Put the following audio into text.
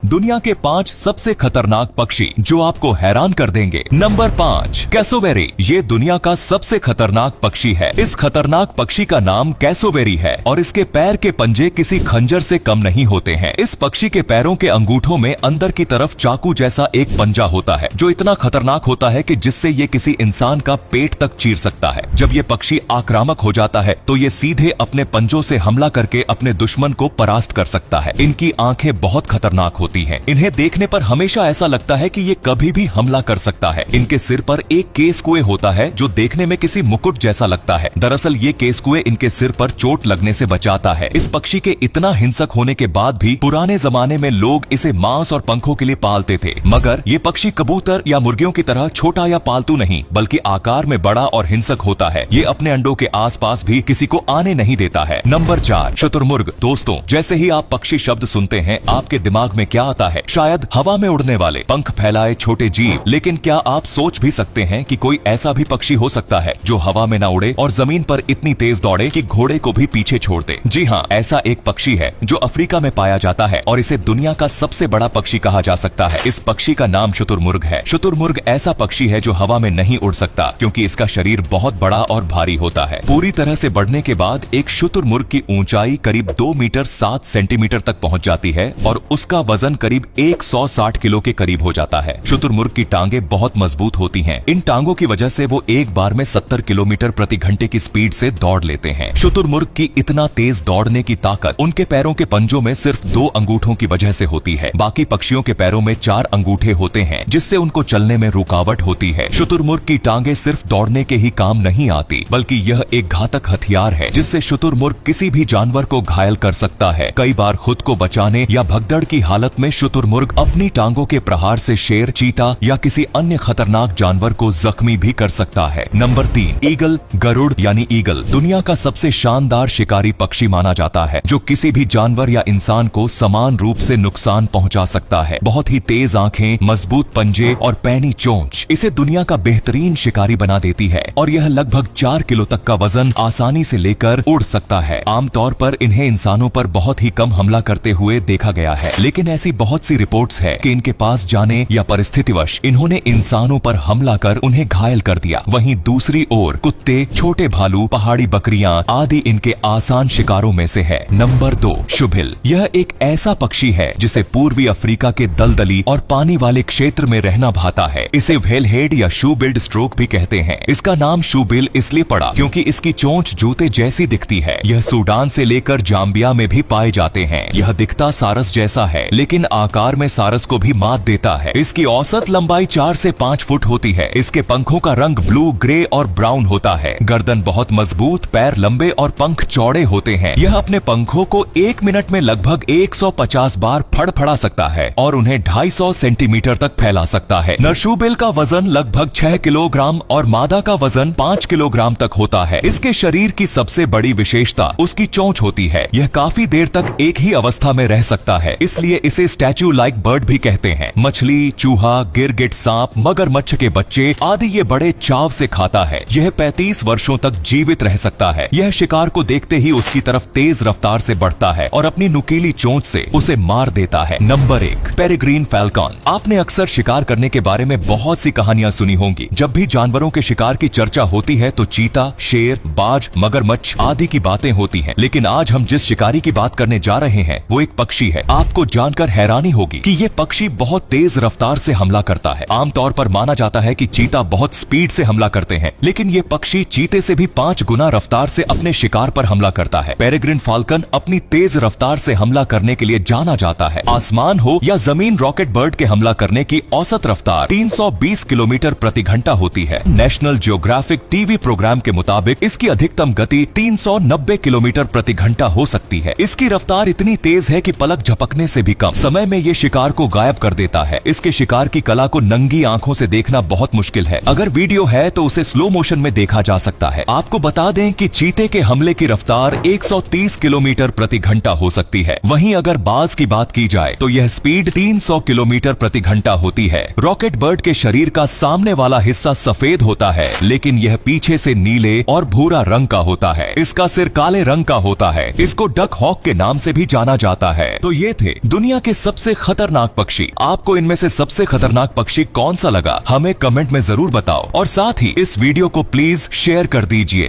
दुनिया के 5 सबसे खतरनाक पक्षी जो आपको हैरान कर देंगे। Number 5, cassowary. ये दुनिया का सबसे खतरनाक पक्षी है। इस खतरनाक पक्षी का नाम कैसोवेरी है और इसके पैर के पंजे किसी खंजर से कम नहीं होते हैं। इस पक्षी के पैरों के अंगूठों में अंदर की तरफ चाकू जैसा एक पंजा होता है जो इतना खतरनाक होता है कि जिससे ये किसी इंसान का पेट तक चीर सकता है। जब ये पक्षी आक्रामक हो जाता है तो ये सीधे अपने पंजों से हमला करके अपने दुश्मन को परास्त कर सकता है। इनकी आंखें बहुत खतरनाक होती हैं। इन्हें देखने पर हमेशा ऐसा लगता है कि ये कभी भी हमला कर सकता है। इनके सिर पर एक केसकुए होता है जो देखने में किसी मुकुट जैसा लगता है। दरअसल ये केसकुए इनके सिर पर चोट लगने से बचाता है। इस पक्षी के इतना हिंसक होने के बाद भी पुराने जमाने में लोग इसे मांस और पंखों के लिए पालते थे, मगर ये पक्षी कबूतर या मुर्गियों की तरह छोटा या पालतू नहीं बल्कि आकार में बड़ा और हिंसक होता है। ये अपने अंडों के आसपास भी किसी को आने नहीं देता है। नंबर 4, शुतुरमुर्ग। दोस्तों, जैसे ही आप पक्षी शब्द सुनते हैं आपके दिमाग में क्या आता है? शायद हवा में उड़ने वाले पंख फैलाए छोटे जीव। लेकिन क्या आप सोच भी सकते हैं कि कोई ऐसा भी पक्षी हो सकता है जो हवा में न उड़े और जमीन पर इतनी तेज दौड़े कि घोड़े को भी पीछे छोड़ दे? जी हाँ, ऐसा एक पक्षी है जो अफ्रीका में पाया जाता है और इसे दुनिया का सबसे बड़ा पक्षी कहा जा सकता है। इस पक्षी का नाम शुतुरमुर्ग है। शुतुरमुर्ग ऐसा पक्षी है जो हवा में नहीं उड़ सकता क्योंकि इसका शरीर बहुत बड़ा और भारी होता है। पूरी तरह से बढ़ने के बाद एक शुतुरमुर्ग की ऊंचाई करीब 2 मीटर 7 सेंटीमीटर तक पहुंच जाती है और उसका वजन करीब 160 किलो के करीब हो जाता है। शुतुरमुर्ग की टांगे बहुत मजबूत होती हैं। इन टांगों की वजह से वो एक बार में 70 किलोमीटर प्रति घंटे की स्पीड से दौड़ लेते हैं। शुतुरमुर्ग की इतना तेज दौड़ने की ताकत उनके पैरों के पंजों में सिर्फ 2 अंगूठों की वजह से होती है। बाकी पक्षियों के पैरों में 4 अंगूठे होते हैं जिससे उनको चलने में रुकावट होती है। शुतुरमुर्ग की टांगे सिर्फ दौड़ने के ही काम नहीं आती बल्कि यह एक घातक हथियार है जिससे शुतुरमुर्ग किसी भी जानवर को घायल कर सकता है। कई बार खुद को बचाने या भगदड़ की हालत में शुतुरमुर्ग अपनी टांगों के प्रहार से शेर, चीता या किसी अन्य खतरनाक जानवर को जख्मी भी कर सकता है। Number 3, eagle. गरुड़ यानी ईगल दुनिया का सबसे शानदार शिकारी पक्षी माना जाता है जो किसी भी जानवर या इंसान को समान रूप से नुकसान पहुंचा सकता है। बहुत ही तेज आंखें, मजबूत पंजे और पैनी चोंच इसे दुनिया का बेहतरीन शिकारी बना देती है और यह लगभग 4 किलो तक का वजन आसानी से लेकर उड़ सकता है। आमतौर पर इन्हें इंसानों पर बहुत ही कम हमला करते हुए देखा गया है, लेकिन ऐसी बहुत सी रिपोर्ट्स है कि इनके पास जाने या परिस्थितिवश इन्होंने इंसानों पर हमला कर उन्हें घायल कर दिया। वहीं दूसरी ओर कुत्ते, छोटे भालू, पहाड़ी बकरियां आदि इनके आसान शिकारों में से है। नंबर 2, शुभिल। यह एक ऐसा पक्षी है जिसे पूर्वी अफ्रीका के दलदली और पानी वाले क्षेत्र में रहना भाता है। इसे व्हेलहेड या शू बिल्ड स्ट्रोक भी कहते हैं। इसका नाम शूबिल इसलिए पड़ा क्योंकि इसकी चोंच जूते जैसी दिखती है। यह सूडान से लेकर जाम्बिया में भी पाए जाते हैं। यह दिखता सारस जैसा है लेकिन आकार में सारस को भी मात देता है। इसकी औसत लंबाई 4 से 5 फुट होती है। इसके पंखों का रंग ब्लू, ग्रे और ब्राउन होता है। गर्दन बहुत मजबूत, पैर लंबे और पंख चौड़े होते हैं। यह अपने पंखों को 1 मिनट में लगभग 150 बार फड़फड़ा सकता है और उन्हें 250 सेंटीमीटर तक फैला सकता है। नरशूबिल का वजन लगभग 6 किलोग्राम और मादा का वजन 5 किलोग्राम तक होता है। इसके शरीर की सबसे बड़ी विशेषता उसकी चोंच होती है। यह काफी देर तक एक ही अवस्था में रह सकता है, इसलिए इसे स्टैच्यू लाइक बर्ड भी कहते हैं। मछली, चूहा, गिरगिट, सांप, मगरमच्छ के बच्चे आदि ये बड़े चाव से खाता है। यह 35 वर्षों तक जीवित रह सकता है। यह शिकार को देखते ही उसकी तरफ तेज रफ्तार से बढ़ता है और अपनी नुकीली चोंच से उसे मार देता है। Number 1, peregrine falcon. आपने अक्सर शिकार करने के बारे में बहुत सी कहानियां सुनी होंगी। जब भी जानवरों के शिकार की चर्चा होती है तो चीता, शेर, बाज, मगरमच्छ आदि की बातें होती हैं। लेकिन आज हम जिस शिकारी की बात करने जा रहे हैं वो एक पक्षी है। आपको जानकर हैरानी होगी कि ये पक्षी बहुत तेज रफ्तार से हमला करता है। आमतौर पर माना जाता है कि चीता बहुत स्पीड से हमला करते हैं, लेकिन ये पक्षी चीते से भी 5 गुना रफ्तार से अपने शिकार पर हमला करता है। पेरेग्रीन फाल्कन अपनी तेज रफ्तार से हमला करने के लिए जाना जाता है। आसमान हो या जमीन, रॉकेट बर्ड के हमला करने की औसत रफ्तार 320 किलोमीटर प्रति घंटा होती है। नेशनल जियोग्राफिक टीवी प्रोग्राम के मुताबिक इसकी अधिकतम गति 390 किलोमीटर प्रति घंटा हो सकती है। इसकी रफ्तार इतनी तेज है कि पलक झपकने से भी कम समय में ये शिकार को गायब कर देता है। इसके शिकार की कला को नंगी आंखों से देखना बहुत मुश्किल है। अगर वीडियो है तो उसे स्लो मोशन में देखा जा सकता है। आपको बता दें कि चीते के हमले की रफ्तार 130 किलोमीटर प्रति घंटा हो सकती है। वहीं अगर बाज की बात की जाए तो यह स्पीड 300 किलोमीटर प्रति घंटा होती है। रॉकेट बर्ड के शरीर का सामने वाला हिस्सा सफेद होता है, लेकिन यह पीछे से नीले और भूरा रंग का होता है। इसका सिर काले रंग का होता है। इसको डक हॉक के नाम से भी जाना जाता है। तो ये थे दुनिया के सबसे खतरनाक पक्षी। आपको इनमें से सबसे खतरनाक पक्षी कौन सा लगा, हमें कमेंट में जरूर बताओ और साथ ही इस वीडियो को प्लीज शेयर कर दीजिए।